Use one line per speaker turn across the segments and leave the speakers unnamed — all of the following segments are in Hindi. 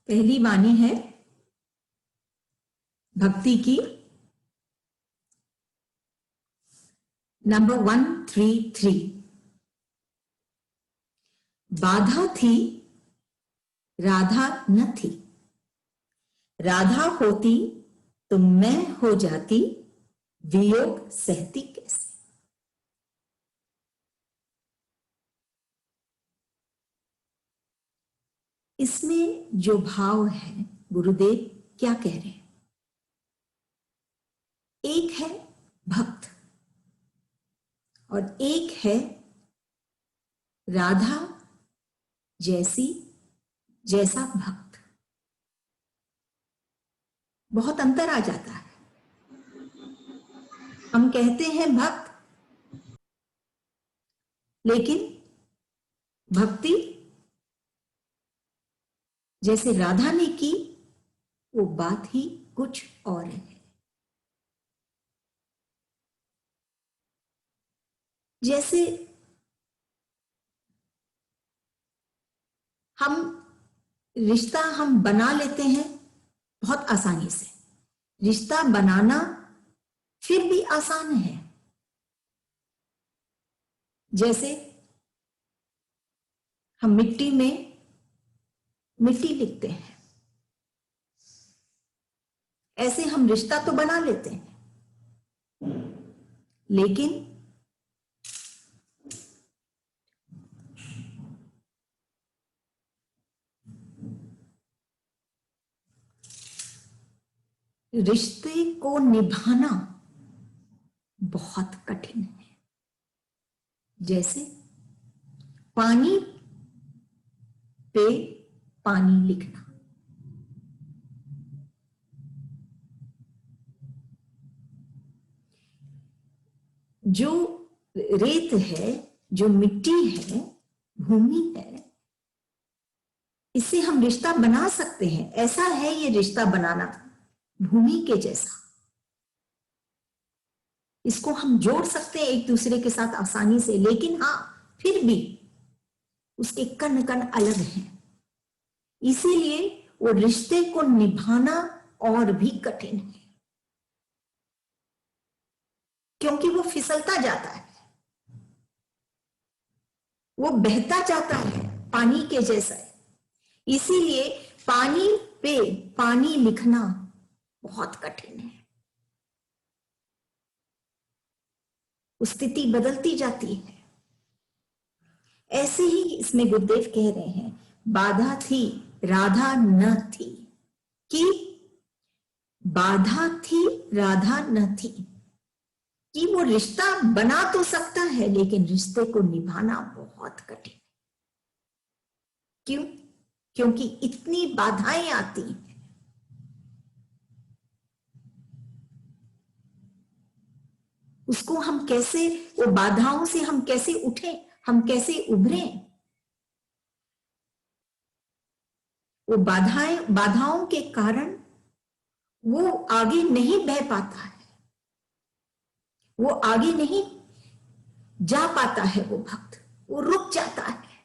पहली वाणी है भक्ति की, नंबर 133। बाधा थी राधा न थी, राधा होती तो मैं हो जाती, वियोग सहती कैसे। इसमें जो भाव है, गुरुदेव क्या कह रहे हैं? एक है भक्त और एक है राधा जैसा भक्त। बहुत अंतर आ जाता है। हम कहते हैं भक्त, लेकिन भक्ति जैसे राधा ने की वो बात ही कुछ और है। जैसे रिश्ता हम बना लेते हैं बहुत आसानी से। रिश्ता बनाना फिर भी आसान है। जैसे हम मिट्टी में मिट्टी लिखते हैं, ऐसे हम रिश्ता तो बना लेते हैं, लेकिन रिश्ते को निभाना बहुत कठिन है। जैसे पानी पे पानी लिखना। जो रेत है, जो मिट्टी है, भूमि है, इससे हम रिश्ता बना सकते हैं। ऐसा है ये रिश्ता बनाना, भूमि के जैसा। इसको हम जोड़ सकते हैं एक दूसरे के साथ आसानी से, लेकिन हाँ, फिर भी उसके कण कण अलग हैं। इसीलिए वो रिश्ते को निभाना और भी कठिन है, क्योंकि वो फिसलता जाता है, वो बहता जाता है, पानी के जैसा है। इसीलिए पानी पे पानी लिखना बहुत कठिन है। स्थिति बदलती जाती है। ऐसे ही इसमें गुरुदेव कह रहे हैं, बाधा थी राधा न थी, कि बाधा थी राधा न थी, कि वो रिश्ता बना तो सकता है, लेकिन रिश्ते को निभाना बहुत कठिन। क्यों? क्योंकि इतनी बाधाएं आती हैं। उसको हम कैसे, वो बाधाओं से हम कैसे उठे, हम कैसे उभरे? वो बाधाओं के कारण वो आगे नहीं बह पाता है, वो आगे नहीं जा पाता है। वो भक्त वो रुक जाता है।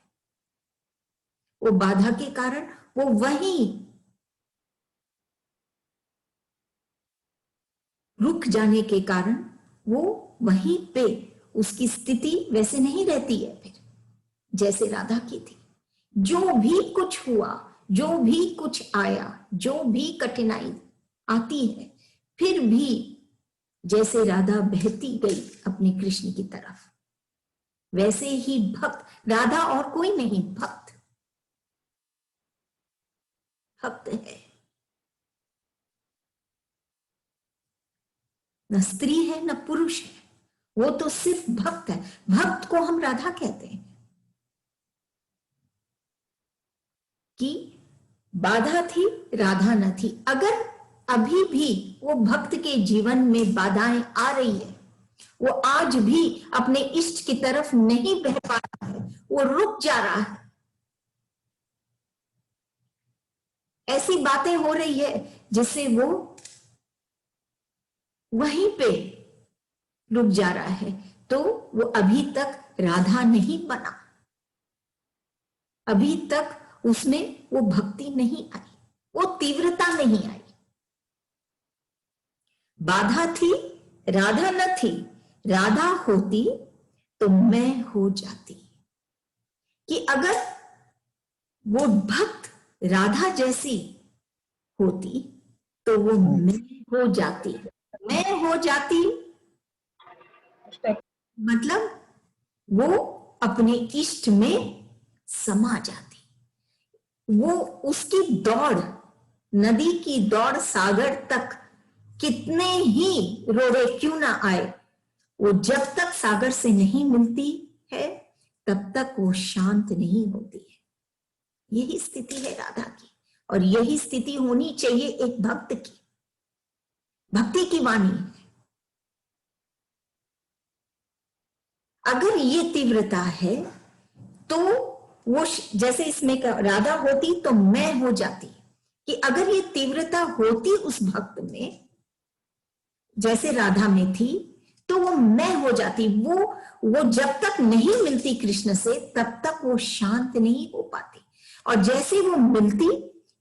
वो बाधा के कारण वो वहीं रुक जाने के कारण वो वहीं पे, उसकी स्थिति वैसे नहीं रहती है फिर जैसे राधा की थी। जो भी कुछ हुआ, जो भी कुछ आया, जो भी कठिनाई आती है, फिर भी जैसे राधा बहती गई अपने कृष्ण की तरफ, वैसे ही भक्त, राधा और कोई नहीं, भक्त है। न स्त्री है न पुरुष है, वो तो सिर्फ भक्त है। भक्त को हम राधा कहते हैं। कि बाधा थी राधा न थी। अगर अभी भी वो भक्त के जीवन में बाधाएं आ रही है, वो आज भी अपने इष्ट की तरफ नहीं बह पा रहा है, वो रुक जा रहा है, ऐसी बातें हो रही है जिससे वो वहीं पे रुक जा रहा है, तो वो अभी तक राधा नहीं बना, अभी तक उसमें वो भक्ति नहीं आई। तीव्रता नहीं आई। बाधा थी, राधा न थी, राधा होती तो मैं हो जाती। कि अगर वो भक्त राधा जैसी होती तो वो मैं हो जाती। मैं हो जाती मतलब वो अपने इष्ट में समा जाती। वो उसकी दौड़, नदी की दौड़ सागर तक कितने ही रोड़े क्यों ना आए, वो जब तक सागर से नहीं मिलती है तब तक वो शांत नहीं होती है। यही स्थिति है राधा की, और यही स्थिति होनी चाहिए एक भक्त की। भक्ति की वाणी अगर ये तीव्रता है तो वो जैसे इसमें राधा होती तो मैं हो जाती, कि अगर ये तीव्रता होती उस भक्त में जैसे राधा में थी तो वो मैं हो जाती। वो जब तक नहीं मिलती कृष्ण से तब तक वो शांत नहीं हो पाती, और जैसे वो मिलती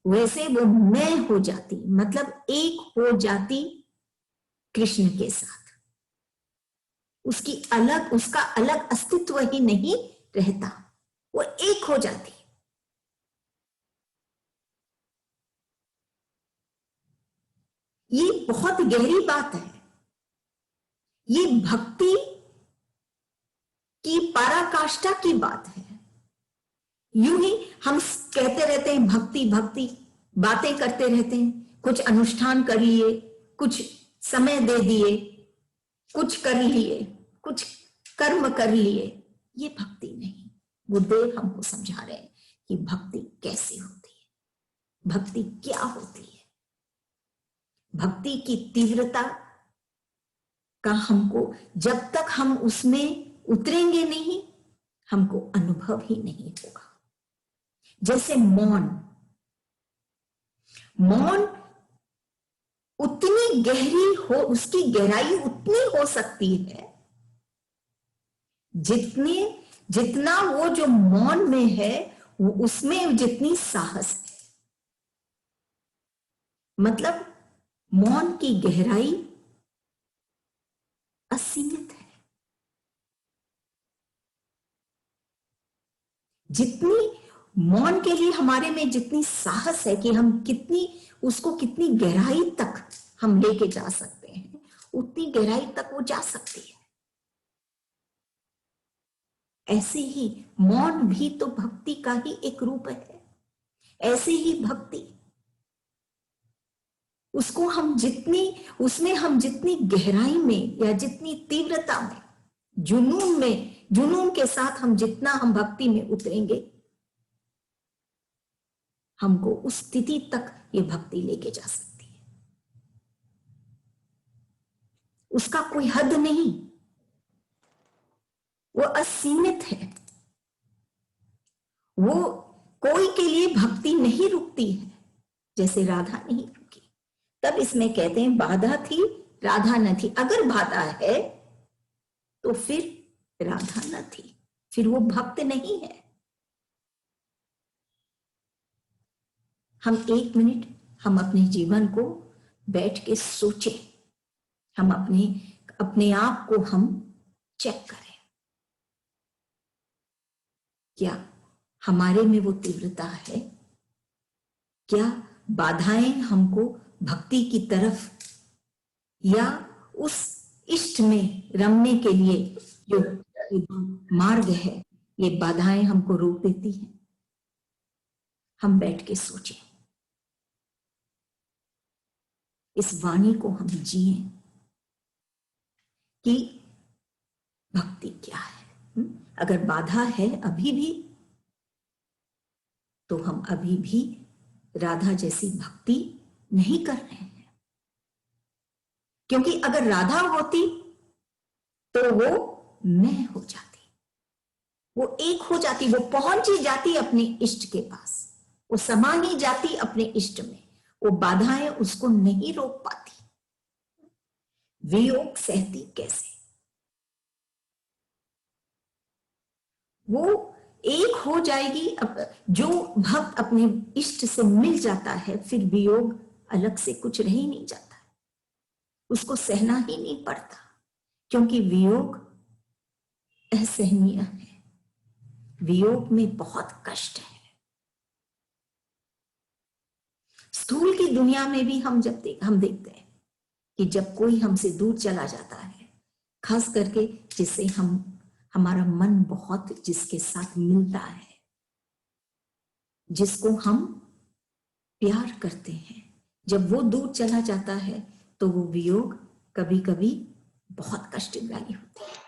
वैसे वो मैं हो जाती, मतलब एक हो जाती कृष्ण के साथ। उसका अलग अस्तित्व ही नहीं रहता, वो एक हो जाती। ये बहुत गहरी बात है। ये भक्ति की पराकाष्ठा की बात है। यूं ही हम कहते रहते हैं भक्ति भक्ति, बातें करते रहते हैं, कुछ अनुष्ठान कर लिए, कुछ समय दे दिए, कुछ कर लिए, कुछ कर्म कर लिए, ये भक्ति नहीं। गुरुदेव हमको समझा रहे हैं कि भक्ति कैसे होती है, भक्ति क्या होती है। भक्ति की तीव्रता का हमको जब तक हम उसमें उतरेंगे नहीं, हमको अनुभव ही नहीं होगा। जैसे मौन उतनी गहरी हो, उसकी गहराई उतनी हो सकती है जितना वो जो मौन में है वो उसमें जितनी साहस है। मतलब मौन की गहराई असीमित है। जितनी मौन के लिए हमारे में जितनी साहस है कि हम कितनी गहराई तक हम लेके जा सकते हैं, उतनी गहराई तक वो जा सकती है। ऐसे ही मौन भी तो भक्ति का ही एक रूप है। ऐसे ही भक्ति, उसमें हम जितनी गहराई में या जितनी तीव्रता में, जुनून के साथ हम भक्ति में उतरेंगे, हमको उस स्थिति तक ये भक्ति लेके जा सकती है। उसका कोई हद नहीं, वो असीमित है। वो कोई के लिए भक्ति नहीं रुकती है, जैसे राधा नहीं रुकी। तब इसमें कहते हैं बाधा थी, राधा न थी। अगर बाधा है तो फिर राधा न थी, फिर वो भक्त नहीं है। हम 1 मिनट हम अपने जीवन को बैठ के सोचें, हम अपने आप को हम चेक करें, क्या हमारे में वो तीव्रता है? क्या बाधाएं हमको भक्ति की तरफ या उस इष्ट में रमने के लिए जो मार्ग है, ये बाधाएं हमको रोक देती हैं? हम बैठ के सोचें, इस वाणी को हम जिए कि भक्ति क्या है। अगर बाधा है अभी भी, तो हम अभी भी राधा जैसी भक्ति नहीं कर रहे हैं। क्योंकि अगर राधा होती तो वो मैं हो जाती, वो एक हो जाती, वो पहुंच ही जाती अपने इष्ट के पास, वो समा ही जाती अपने इष्ट में। वो बाधाएं उसको नहीं रोक पाती। वियोग सहती कैसे? वो एक हो जाएगी। अब जो भक्त अपने इष्ट से मिल जाता है, फिर वियोग अलग से कुछ रह ही नहीं जाता, उसको सहना ही नहीं पड़ता, क्योंकि वियोग असहनीय है। वियोग में बहुत कष्ट है। स्थूल की दुनिया में भी हम देखते हैं कि जब कोई हमसे दूर चला जाता है, खास करके जिससे हमारा मन बहुत जिसके साथ मिलता है, जिसको हम प्यार करते हैं, जब वो दूर चला जाता है तो वो वियोग कभी कभी बहुत कष्टदायी होती है।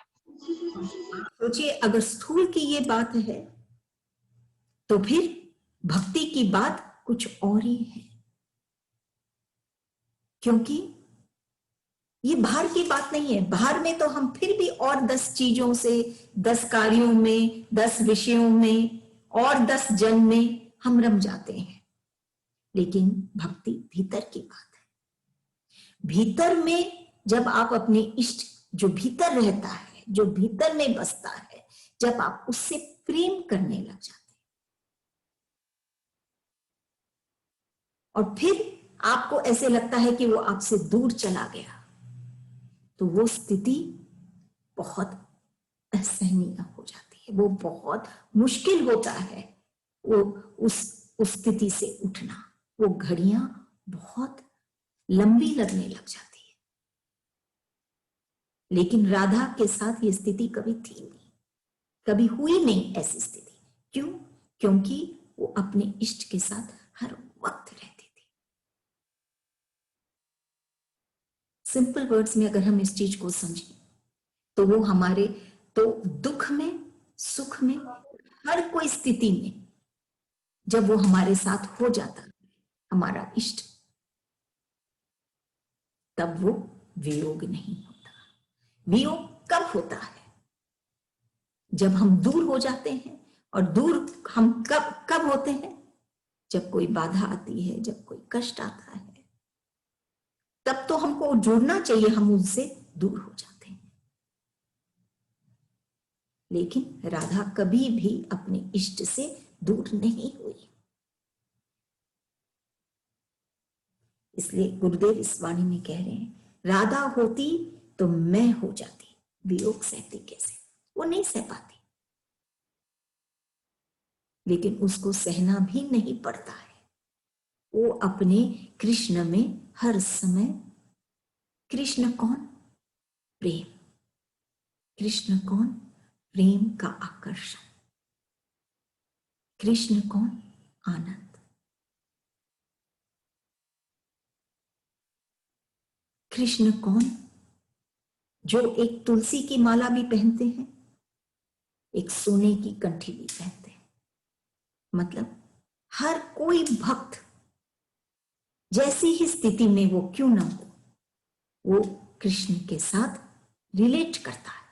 सोचिए, अगर स्थूल की ये बात है तो फिर भक्ति की बात कुछ और ही है, क्योंकि ये बाहर की बात नहीं है। बाहर में तो हम फिर भी और 10 चीजों से, 10 कार्यों में, 10 विषयों में और 10 जन में हम रम जाते हैं, लेकिन भक्ति भीतर की बात है। भीतर में जब आप अपने इष्ट जो भीतर रहता है, जो भीतर में बसता है, जब आप उससे प्रेम करने लग जाते हैं और फिर आपको ऐसे लगता है कि वो आपसे दूर चला गया, तो वो स्थिति बहुत असहनीय हो जाती है। वो बहुत मुश्किल होता है वो उस स्थिति से उठना। वो घड़ियां बहुत लंबी लगने लग जाती है। लेकिन राधा के साथ ये स्थिति कभी थी नहीं, कभी हुई नहीं ऐसी स्थिति। क्यों? क्योंकि वो अपने इष्ट के साथ हर वक्त रहती थी। सिंपल वर्ड्स में अगर हम इस चीज को समझें तो वो हमारे तो दुख में, सुख में, हर कोई स्थिति में जब वो हमारे साथ हो जाता है, हमारा इष्ट, तब वो वियोग नहीं होता। वियोग कब होता है? जब हम दूर हो जाते हैं। और दूर हम कब कब होते हैं? जब कोई बाधा आती है, जब कोई कष्ट आता है, तब तो हमको जुड़ना चाहिए, हम उनसे दूर हो जाते हैं। लेकिन राधा कभी भी अपने इष्ट से दूर नहीं हुई। इसलिए गुरुदेव इस वाणी में कह रहे हैं, राधा होती तो मैं हो जाती, वियोग सहती कैसे? वो नहीं सह पाती, लेकिन उसको सहना भी नहीं पड़ता है। वो अपने कृष्ण में हर समय, कृष्ण कौन? प्रेम। कृष्ण कौन? प्रेम का आकर्षण। कृष्ण कौन? आनंद। कृष्ण कौन? जो एक तुलसी की माला भी पहनते हैं, एक सोने की कंठी भी पहनते हैं। मतलब हर कोई भक्त जैसी ही स्थिति में वो क्यों ना हो, वो कृष्ण के साथ रिलेट करता है,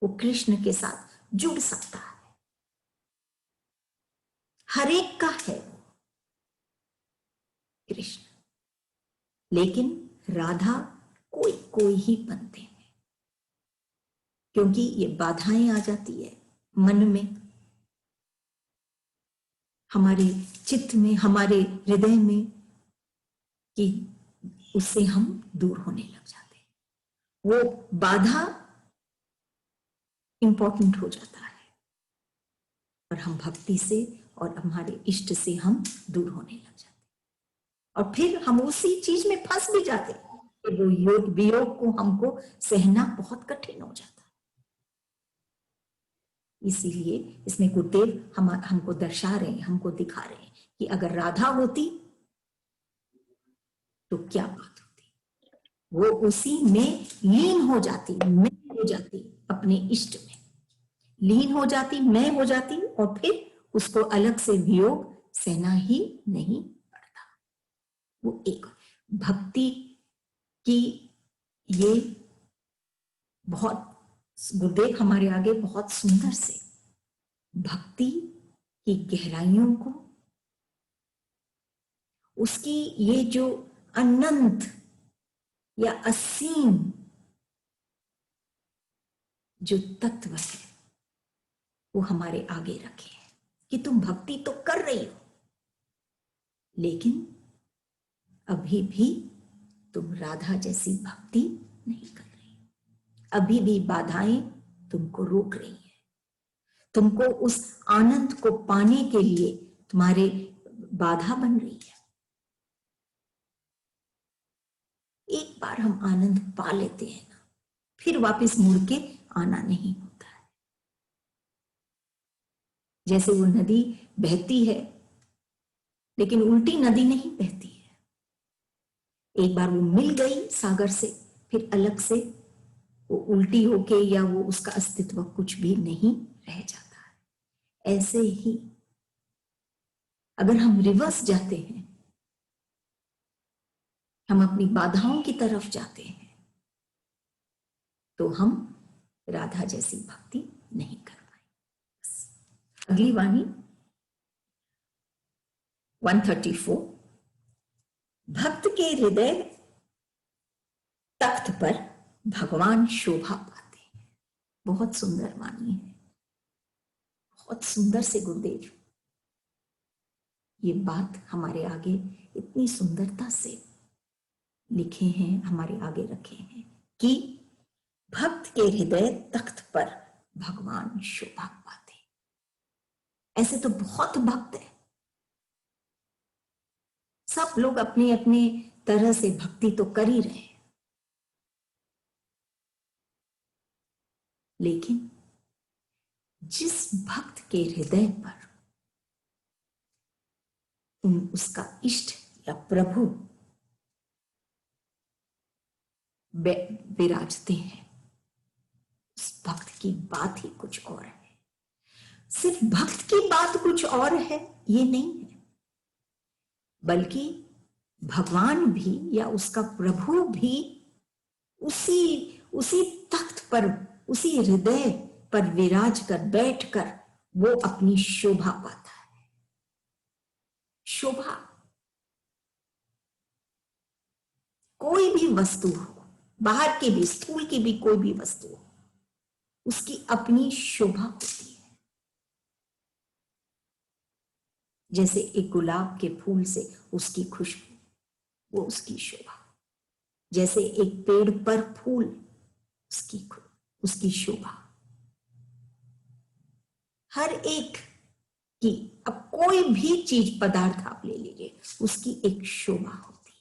वो कृष्ण के साथ जुड़ सकता है। हर एक का है वो कृष्ण। लेकिन राधा कोई कोई ही बनते हैं, क्योंकि ये बाधाएं आ जाती है मन में, हमारे चित्त में, हमारे हृदय में, कि उससे हम दूर होने लग जाते हैं। वो बाधा इंपॉर्टेंट हो जाता है और हम भक्ति से और हमारे इष्ट से हम दूर होने लग जाते हैं। और फिर हम उसी चीज में फंस भी जाते हैं कि वो योग वियोग को हमको सहना बहुत कठिन हो जाता है। इसीलिए इसमें गुरुदेव हमको दर्शा रहे हैं, हमको दिखा रहे हैं कि अगर राधा होती तो क्या बात होती। वो उसी में लीन हो जाती, मैं हो जाती, अपने इष्ट में लीन हो जाती, मैं हो जाती, और फिर उसको अलग से वियोग सहना ही नहीं पड़ता। वो एक भक्ति की ये बहुत, गुरुदेव हमारे आगे बहुत सुंदर से भक्ति की गहराइयों को, उसकी ये जो अनंत या असीम जो तत्व है वो हमारे आगे रखे हैं। कि तुम भक्ति तो कर रही हो, लेकिन अभी भी तुम राधा जैसी भक्ति नहीं कर रही, अभी भी बाधाएं तुमको रोक रही है। तुमको उस आनंद को पाने के लिए तुम्हारे बाधा बन रही है। एक बार हम आनंद पा लेते हैं ना, फिर वापस मुड़ के आना नहीं होता है। जैसे वो नदी बहती है, लेकिन उल्टी नदी नहीं बहती है। एक बार वो मिल गई सागर से, फिर अलग से वो उल्टी होके या वो उसका अस्तित्व कुछ भी नहीं रह जाता है। ऐसे ही अगर हम रिवर्स जाते हैं, हम अपनी बाधाओं की तरफ जाते हैं, तो हम राधा जैसी भक्ति नहीं कर पाएंगे। अगली वाणी 134। भक्त के हृदय तख्त पर भगवान शोभा पाते हैं। बहुत सुंदर वाणी है, बहुत सुंदर से गुरुदेव ये बात हमारे आगे इतनी सुंदरता से लिखे हैं, हमारे आगे रखे हैं कि भक्त के हृदय तख्त पर भगवान शोभा पाते। ऐसे तो बहुत भक्त है, सब लोग अपने अपने तरह से भक्ति तो कर ही रहे हैं, लेकिन जिस भक्त के हृदय पर उसका इष्ट या प्रभु विराजते हैं, उस भक्त की बात ही कुछ और है। सिर्फ भक्त की बात कुछ और है ये नहीं है, बल्कि भगवान भी या उसका प्रभु भी उसी उसी तख्त पर, उसी हृदय पर विराज कर, बैठ कर वो अपनी शोभा पाता है। शोभा कोई भी वस्तु हो, बाहर की भी, स्थूल की भी कोई भी वस्तु हो, उसकी अपनी शोभा होती है। जैसे एक गुलाब के फूल से उसकी खुशबू, वो उसकी शोभा। जैसे एक पेड़ पर फूल, उसकी शोभा। हर एक की, अब कोई भी चीज पदार्थ आप ले लीजिए, उसकी एक शोभा होती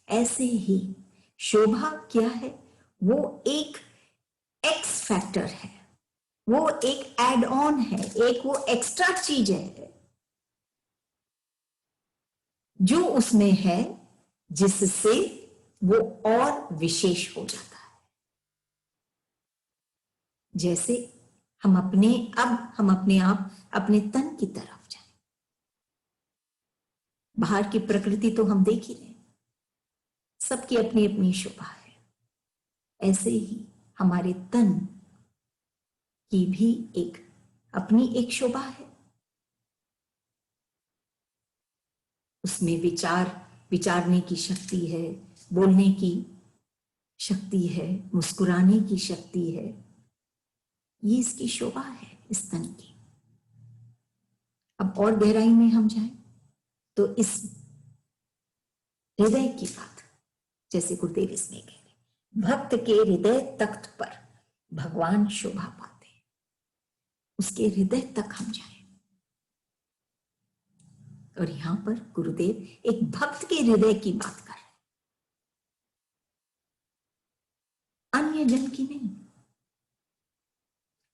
है। ऐसे ही शोभा क्या है? वो एक एक्स फैक्टर है, वो एक एड ऑन है, एक वो एक्स्ट्रा चीज है जो उसमें है, जिससे वो और विशेष हो जाता है। जैसे हम अपने आप अपने तन की तरफ जाएं। बाहर की प्रकृति तो हम देख ही रहे हैं, सबकी अपनी अपनी शोभा है। ऐसे ही हमारे तन की भी अपनी एक शोभा है। उसमें विचारने की शक्ति है, बोलने की शक्ति है, मुस्कुराने की शक्ति है। ये इसकी शोभा है, इस तन की। अब और गहराई में हम जाएं तो इस हृदय की बात, जैसे गुरुदेव इसमें कह रहे, भक्त के हृदय तख्त पर भगवान शोभा पाते हैं। उसके हृदय तक हम जाएं, और यहां पर गुरुदेव एक भक्त के हृदय की बात कर रहे हैं, अन्य जन की नहीं।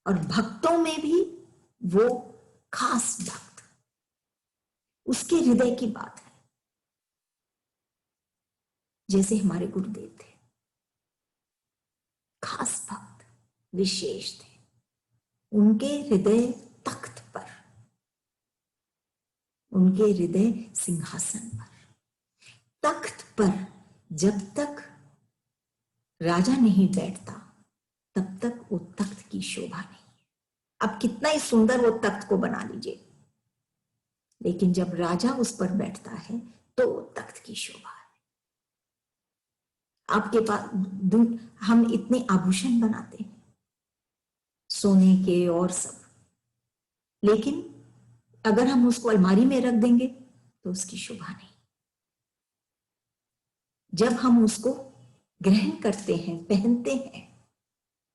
और भक्तों में भी वो खास भक्त, उसके हृदय की बात है। जैसे हमारे गुरुदेव थे, खास भक्त, विशेष थे। उनके हृदय तख्त पर, उनके हृदय सिंहासन पर, तख्त पर जब तक राजा नहीं बैठता, तब तक वो तख्त की शोभा नहीं है। अब कितना ही सुंदर वो तख्त को बना लीजिए, लेकिन जब राजा उस पर बैठता है तो तख्त की शोभा है। आपके पास हम इतने आभूषण बनाते हैं, सोने के और सब। लेकिन अगर हम उसको अलमारी में रख देंगे तो उसकी शोभा नहीं। जब हम उसको ग्रहण करते हैं, पहनते हैं,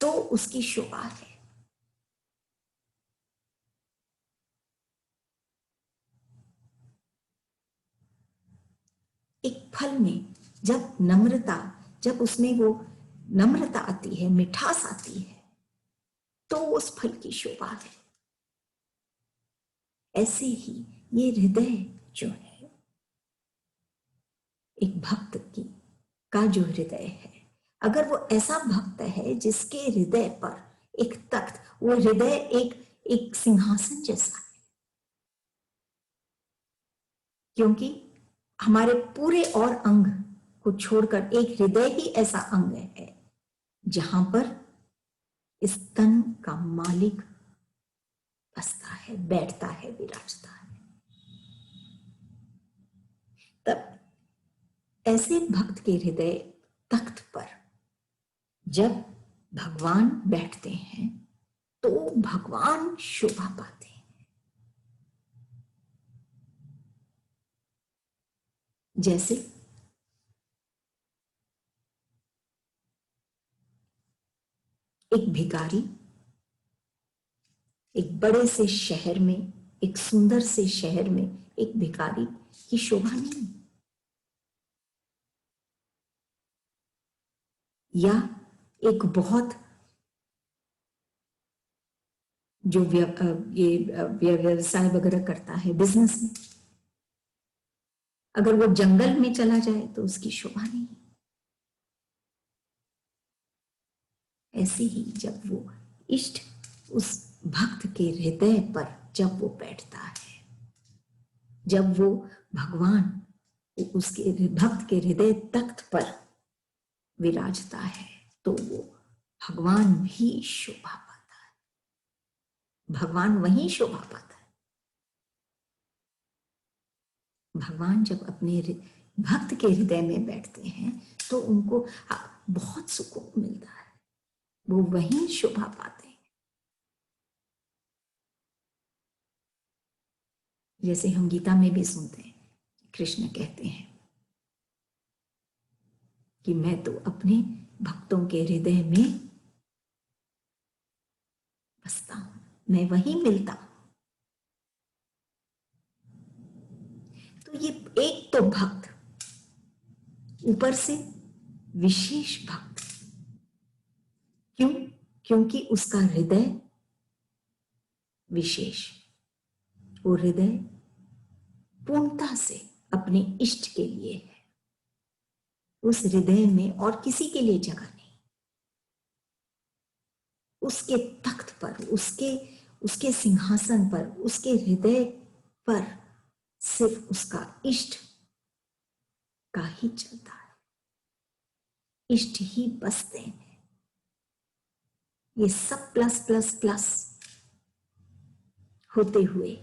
तो उसकी शोभा है। एक फल में जब नम्रता, जब उसमें वो नम्रता आती है, मिठास आती है, तो उस फल की शोभा है। ऐसे ही ये हृदय जो है, एक भक्त की का जो हृदय है, अगर वो ऐसा भक्त है जिसके हृदय पर एक तख्त, वो हृदय एक सिंहासन जैसा है। क्योंकि हमारे पूरे और अंग को छोड़कर एक हृदय ही ऐसा अंग है जहां पर इस तन का मालिक बसता है, बैठता है, विराजता है। तब ऐसे भक्त के हृदय तख्त पर जब भगवान बैठते हैं तो भगवान शोभा पाते हैं। जैसे एक भिखारी एक बड़े से शहर में, एक सुंदर से शहर में एक भिखारी की शोभा नहीं, या एक बहुत जो व्यवसाय वगैरह करता है बिजनेस में, अगर वो जंगल में चला जाए तो उसकी शोभा नहीं। ऐसे ही जब वो इष्ट उस भक्त के हृदय पर जब वो बैठता है, जब वो भगवान उसके भक्त के हृदय तख्त पर विराजता है, तो वो भगवान भी शोभा पाता है। भगवान वहीं शोभा पाता है। भगवान जब अपने भक्त के हृदय में बैठते हैं तो उनको बहुत सुकून मिलता है, वो वहीं शोभा पाते हैं। जैसे हम गीता में भी सुनते हैं, कृष्ण कहते हैं कि मैं तो अपने भक्तों के हृदय में बसता हूं, मैं वहीं मिलता हूं। तो ये एक तो भक्त, ऊपर से विशेष भक्त। क्यों? क्योंकि उसका हृदय विशेष, वो हृदय पूर्णता से अपने इष्ट के लिए है। उस हृदय में और किसी के लिए जगह नहीं। उसके तख्त पर, उसके सिंहासन पर, उसके हृदय पर सिर्फ उसका इष्ट का ही चलता है, इष्ट ही बसते हैं। ये सब प्लस प्लस प्लस होते हुए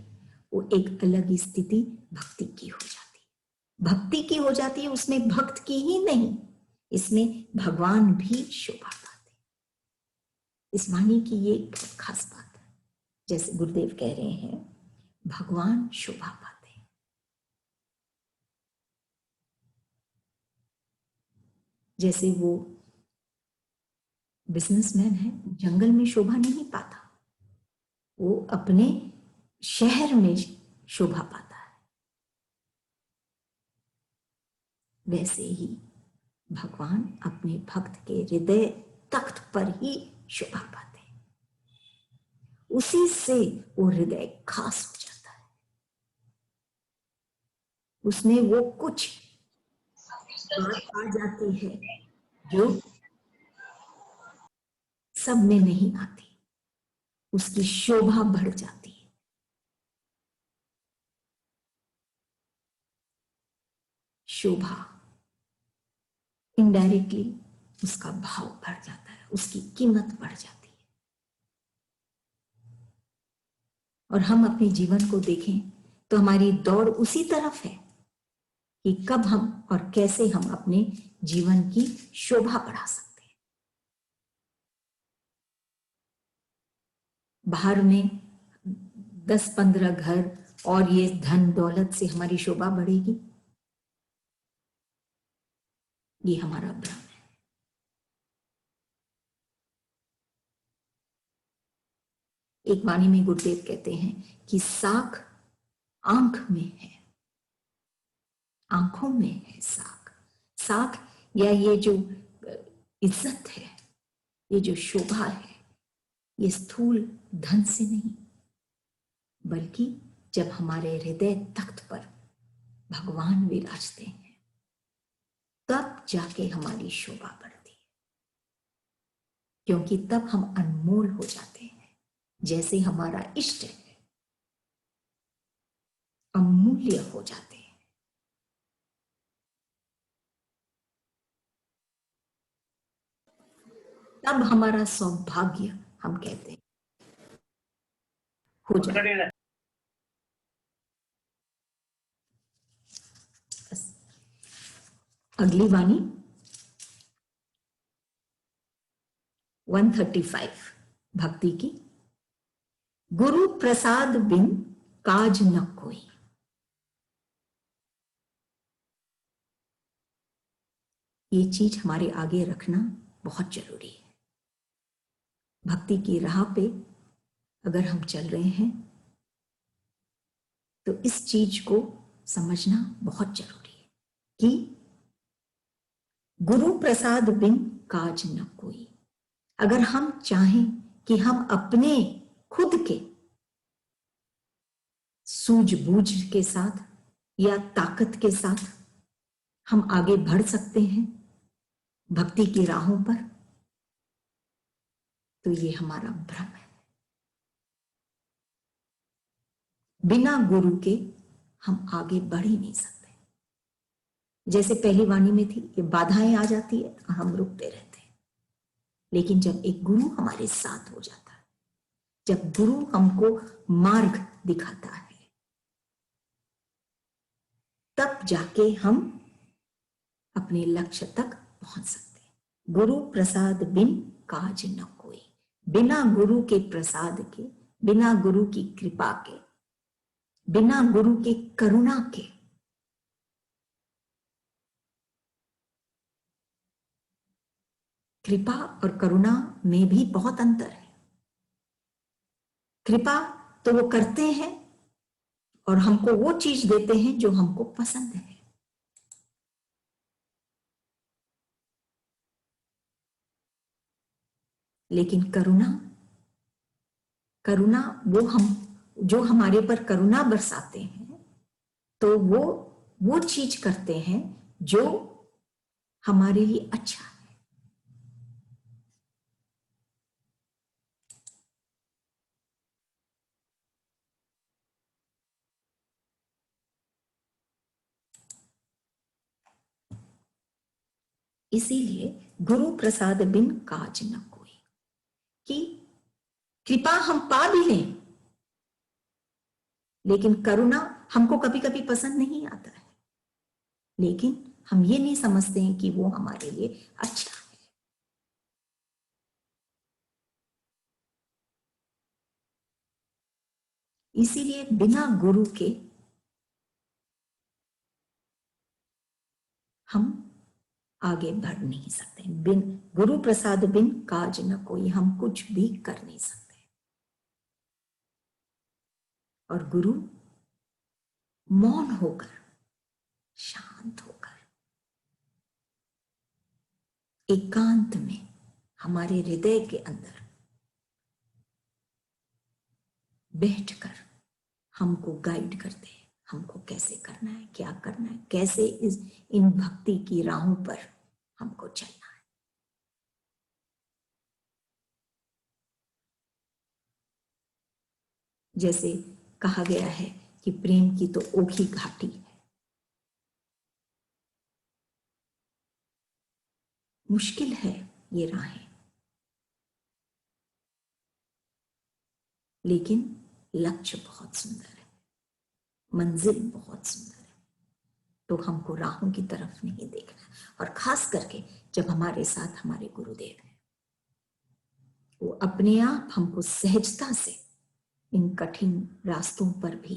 वो एक अलग ही स्थिति भक्ति की हो जाती है। भक्ति की हो जाती है, उसमें भक्त की ही नहीं, इसमें भगवान भी शोभा पाते हैं। इस वाणी की ये बहुत खास बात है। जैसे गुरुदेव कह रहे हैं, भगवान शोभा पाते हैं। जैसे वो बिजनेसमैन है, जंगल में शोभा नहीं पाता, वो अपने शहर में शोभा पाता है। वैसे ही भगवान अपने भक्त के हृदय तख्त पर ही शोभा पाते हैं। उसी से वो हृदय खास हो जाता है, उसमें वो कुछ बात आ जाती है जो सब में नहीं आती, उसकी शोभा बढ़ जाती है। शोभा इनडायरेक्टली उसका भाव बढ़ जाता है, उसकी कीमत बढ़ जाती है। और हम अपने जीवन को देखें तो हमारी दौड़ उसी तरफ है कि कब हम और कैसे हम अपने जीवन की शोभा बढ़ा सकते हैं। बाहर में 10-15 घर और ये धन दौलत से हमारी शोभा बढ़ेगी, ये हमारा भ्रम है। एक वाणी में गुरुदेव कहते हैं कि साख आंख में है, आंखों में है साख। साख या ये जो इज्जत है, ये जो शोभा है, ये स्थूल धन से नहीं, बल्कि जब हमारे हृदय तख्त पर भगवान विराजते हैं, तब जाके हमारी शोभा बढ़ती है। क्योंकि तब हम अनमोल हो जाते हैं, जैसे हमारा इष्ट है अमूल्य हो जाते हैं। तब हमारा सौभाग्य, हम कहते हैं, हो जाता है। अगली वाणी 135 भक्ति की। गुरु प्रसाद बिन काज न कोई। ये चीज हमारे आगे रखना बहुत जरूरी है। भक्ति की राह पे अगर हम चल रहे हैं तो इस चीज को समझना बहुत जरूरी है कि गुरु प्रसाद बिन काज न कोई। अगर हम चाहें कि हम अपने खुद के सूझबूझ के साथ या ताकत के साथ हम आगे बढ़ सकते हैं भक्ति की राहों पर, तो ये हमारा भ्रम है। बिना गुरु के हम आगे बढ़ ही नहीं सकते। जैसे पहली वाणी में थी, ये बाधाएं आ जाती है और हम रुकते रहते हैं। लेकिन जब एक गुरु हमारे साथ हो जाता है, जब गुरु हमको मार्ग दिखाता है, तब जाके हम अपने लक्ष्य तक पहुंच सकते हैं। गुरु प्रसाद बिन काज न कोई। बिना गुरु के प्रसाद के, बिना गुरु की कृपा के, बिना गुरु के करुणा के कृपा और करुणा में भी बहुत अंतर है। कृपा तो वो करते हैं और हमको वो चीज देते हैं जो हमको पसंद है। लेकिन करुणा, करुणा वो हम जो हमारे पर करुणा बरसाते हैं, तो वो चीज करते हैं जो हमारे लिए अच्छा है। इसीलिए गुरु प्रसाद बिन काज न कोई, कि कृपा हम पा भी लें, लेकिन करुणा हमको कभी कभी पसंद नहीं आता है, लेकिन हम ये नहीं समझते हैं कि वो हमारे लिए अच्छा है। इसीलिए बिना गुरु के हम आगे बढ़ नहीं सकते। बिन गुरु प्रसाद बिन काज न कोई, हम कुछ भी कर नहीं सकते। और गुरु मौन होकर, शांत होकर, एकांत में हमारे हृदय के अंदर बैठकर हमको गाइड करते हैं, हमको कैसे करना है, क्या करना है, कैसे इन भक्ति की राहों पर हमको चलना है। जैसे कहा गया है कि प्रेम की तो ओखी घाटी है, मुश्किल है ये राहें, लेकिन लक्ष्य बहुत सुंदर है, मंजिल बहुत सुंदर है। तो हमको राहों की तरफ नहीं देखना, और खास करके जब हमारे साथ हमारे गुरुदेव हैं, वो अपने आप हमको सहजता से इन कठिन रास्तों पर भी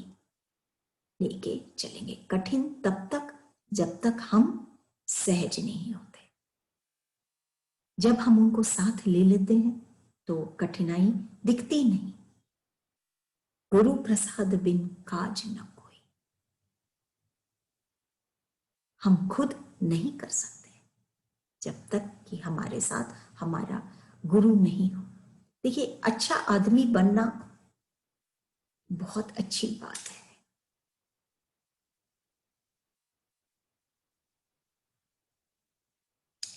लेके चलेंगे। कठिन तब तक जब तक हम सहज नहीं होते। जब हम उनको साथ ले लेते हैं तो कठिनाई दिखती नहीं। गुरु प्रसाद बिन काज न कोई। हम खुद नहीं कर सकते जब तक कि हमारे साथ हमारा गुरु नहीं हो। देखिए, अच्छा आदमी बनना बहुत अच्छी बात है,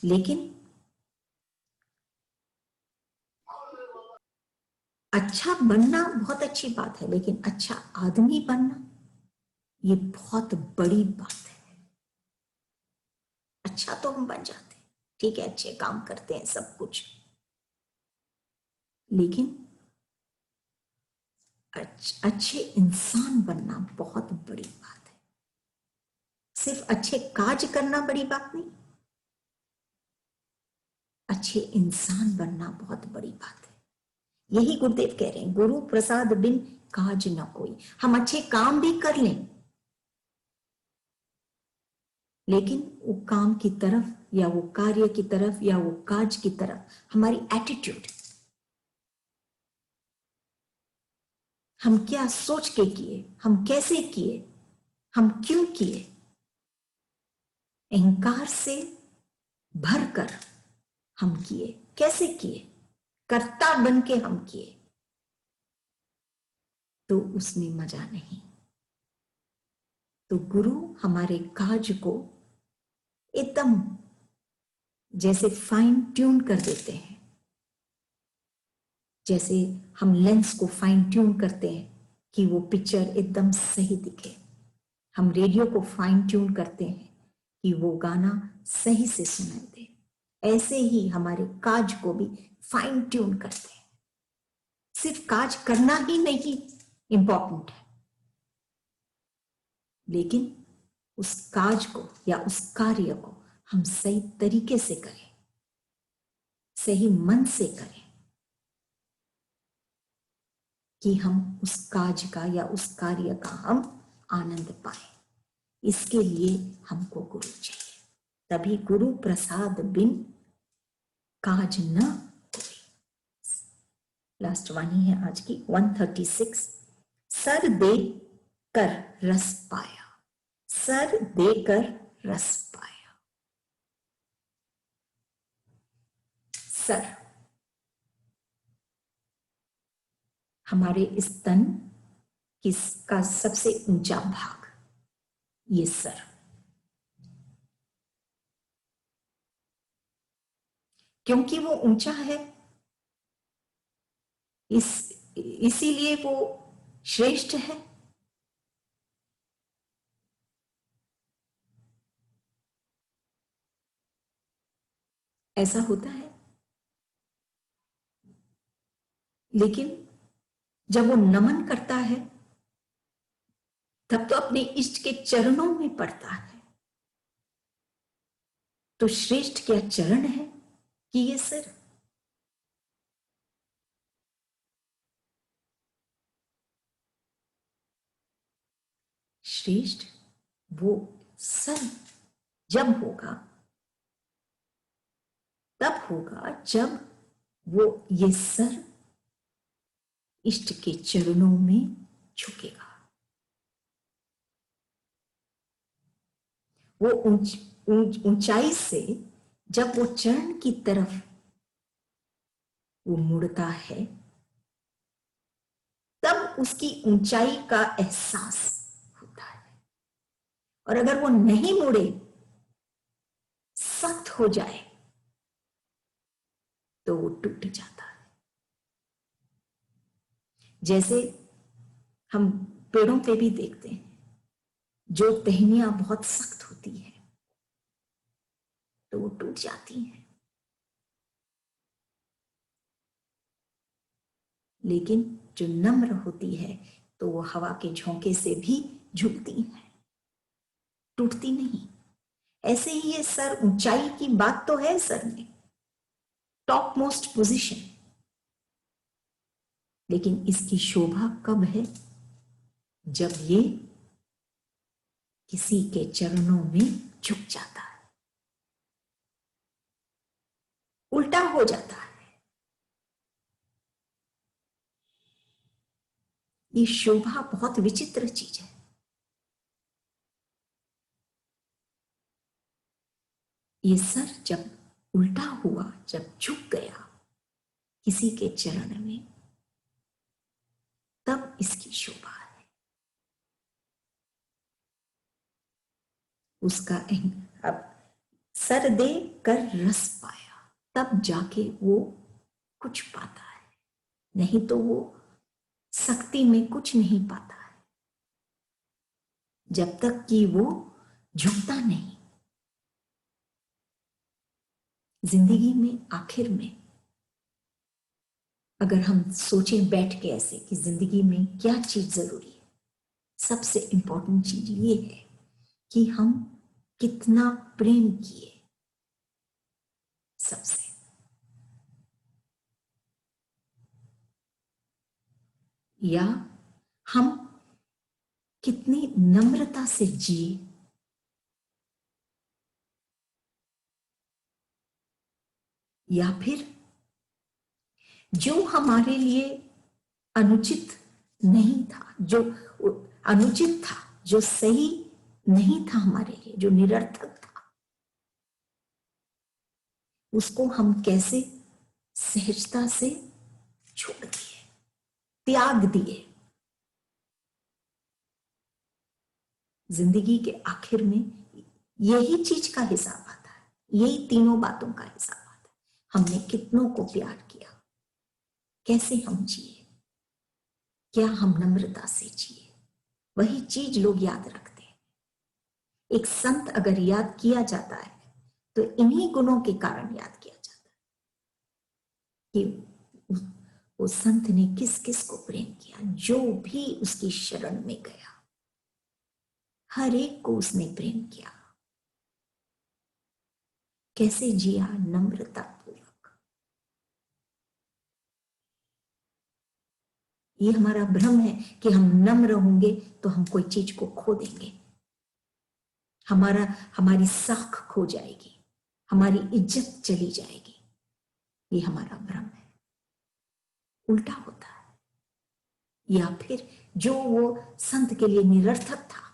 लेकिन अच्छा बनना बहुत अच्छी बात है, लेकिन अच्छा आदमी बनना ये बहुत बड़ी बात है। अच्छा तो हम बन जाते हैं, ठीक है, अच्छे काम करते हैं सब कुछ, लेकिन अच्छे इंसान बनना बहुत बड़ी बात है। सिर्फ अच्छे काज करना बड़ी बात नहीं, अच्छे इंसान बनना बहुत बड़ी बात है। यही गुरुदेव कह रहे हैं, गुरु प्रसाद बिन काज न कोई। हम अच्छे काम भी कर लें, लेकिन वो काम की तरफ या वो कार्य की तरफ या वो काज की तरफ हमारी एटीट्यूड, हम क्या सोच के किए, हम कैसे किए, हम क्यों किए, अहंकार से भरकर हम किए, कैसे किए, कर्ता बन के हम किए, तो उसमें मजा नहीं। तो गुरु हमारे काज को एकदम जैसे फाइन ट्यून कर देते हैं, जैसे हम लेंस को फाइन ट्यून करते हैं कि वो पिक्चर एकदम सही दिखे। हम रेडियो को फाइन ट्यून करते हैं कि वो गाना सही से सुनाई दे। ऐसे ही हमारे काज को भी फाइन ट्यून करते हैं। सिर्फ काज करना ही नहीं इंपॉर्टेंट है, लेकिन उस काज को या उस कार्य को हम सही तरीके से करें, सही मन से करें, कि हम उस काज का या उस कार्य का हम आनंद पाए। इसके लिए हमको गुरु चाहिए, तभी गुरु प्रसाद बिन काज न कोई। लास्ट वाणी है आज की 136। सर दे कर रस पाया, सर देकर रस पाया। सर हमारे इस तन किसका सबसे ऊंचा भाग, ये सर। क्योंकि वो ऊंचा है, इसीलिए वो श्रेष्ठ है। ऐसा होता है, लेकिन जब वो नमन करता है तब तो अपने इष्ट के चरणों में पड़ता है। तो श्रेष्ठ क्या चरण है कि ये सर। श्रेष्ठ वो सर जब होगा, तब होगा जब वो ये सर इष्ट के चरणों में झुकेगा। वो ऊंचाई से जब वो चरण की तरफ वो मुड़ता है, तब उसकी ऊंचाई का एहसास होता है। और अगर वो नहीं मुड़े, सख्त हो जाए, तो वो टूट जाता है। जैसे हम पेड़ों पे भी देखते हैं, जो टहनियां बहुत सख्त होती है तो वो टूट जाती हैं, लेकिन जो नम्र होती है तो वो हवा के झोंके से भी झुकती है, टूटती नहीं। ऐसे ही ये सर, ऊंचाई की बात तो है सर में, टॉप मोस्ट पोजीशन, लेकिन इसकी शोभा कब है? जब ये किसी के चरणों में झुक जाता है, उल्टा हो जाता है। ये शोभा बहुत विचित्र चीज है। ये सर जब उल्टा हुआ, जब झुक गया किसी के चरण में, तब इसकी शोभा है। उसका अब सर दे कर रस पाया, तब जाके वो कुछ पाता है, नहीं तो वो शक्ति में कुछ नहीं पाता है जब तक कि वो झुकता नहीं। जिंदगी में आखिर में अगर हम सोचें बैठ के ऐसे कि जिंदगी में क्या चीज जरूरी है, सबसे इंपॉर्टेंट चीज ये है कि हम कितना प्रेम किए सबसे। या हम कितनी नम्रता से जिए, या फिर जो हमारे लिए अनुचित नहीं था, जो अनुचित था, जो सही नहीं था हमारे लिए, जो निरर्थक था, उसको हम कैसे सहजता से छोड़ दिए, त्याग दिए। जिंदगी के आखिर में यही चीज का हिसाब आता है, यही तीनों बातों का हिसाब आता है। हमने कितनों को प्यार किया, कैसे हम जिए, क्या हम नम्रता से जिए, वही चीज लोग याद रखते हैं। एक संत अगर याद किया जाता है तो इन्हीं गुणों के कारण याद किया जाता है कि वो संत ने किस किस को प्रेम किया, जो भी उसकी शरण में गया हर एक को उसने प्रेम किया, कैसे जिया नम्रता पूर्वक। ये हमारा भ्रम है कि हम नम्र होंगे तो हम कोई चीज को खो देंगे, हमारी साख खो जाएगी, हमारी इज्जत चली जाएगी। ये हमारा भ्रम है, उल्टा होता है। या फिर जो वो संत के लिए निरर्थक था,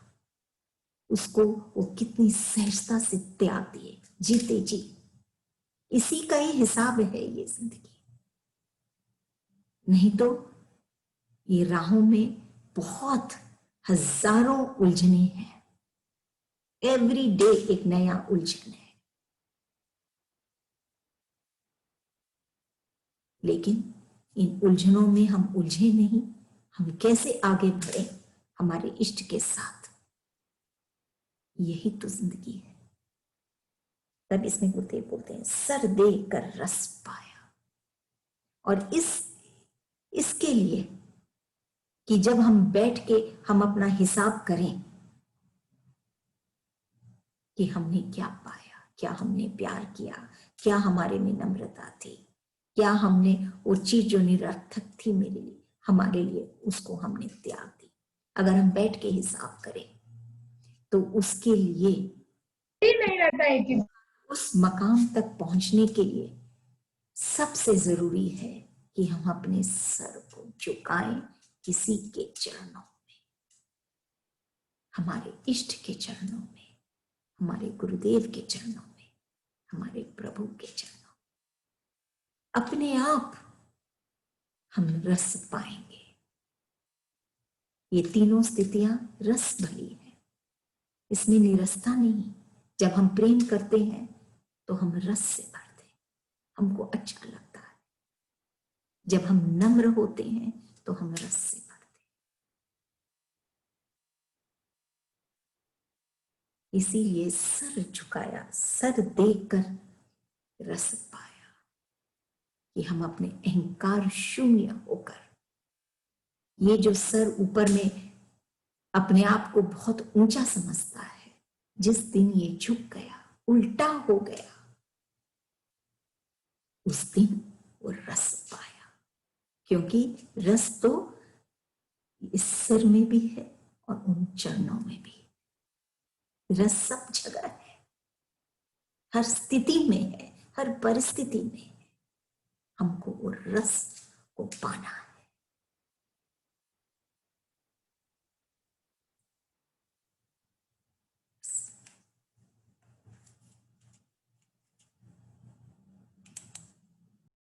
उसको वो कितनी सहजता से त्याग दिए, जीते जी। इसी का ही हिसाब है ये जिंदगी। नहीं तो ये राहों में बहुत हजारों उलझने हैं, एवरी डे एक नया उलझन है। लेकिन इन उलझनों में हम उलझे नहीं, हम कैसे आगे बढ़े हमारे इष्ट के साथ, यही तो जिंदगी है। तब इसमें गुरुदेव बोलते हैं सर दे कर रस पाया। और इसके लिए कि जब हम बैठ के हम अपना हिसाब करें कि हमने क्या पाया, क्या हमने प्यार किया, क्या हमारे में नम्रता थी, क्या हमने वो चीज जो निरर्थक थी मेरे लिए, हमारे लिए, उसको हमने त्याग दी। अगर हम बैठ के हिसाब करें तो उसके लिए
नहीं रहता है कि
उस मकाम तक पहुंचने के लिए सबसे जरूरी है कि हम अपने सर को झुकाएं किसी के चरणों में, हमारे इष्ट के चरणों में, हमारे गुरुदेव के चरणों में, हमारे प्रभु के चरणों में। अपने आप हम रस पाएंगे। ये तीनों स्थितियां रस भरी है, इसमें निरसता नहीं। जब हम प्रेम करते हैं तो हम रस से भरते हैं, हमको अच्छा लगता है। जब हम नम्र होते हैं तो हम रस से भरते हैं। इसीलिए सर झुकाया, सर देकर रस पाया, कि हम अपने अहंकार शून्य होकर, ये जो सर ऊपर में अपने आप को बहुत ऊंचा समझता है, जिस दिन ये झुक गया, उल्टा हो गया, उस दिन वो रस पाया। क्योंकि रस तो इस सिर में भी है और उन चरणों में भी है। रस सब जगह है, हर स्थिति में है, हर परिस्थिति में है। हमको वो रस को पाना है।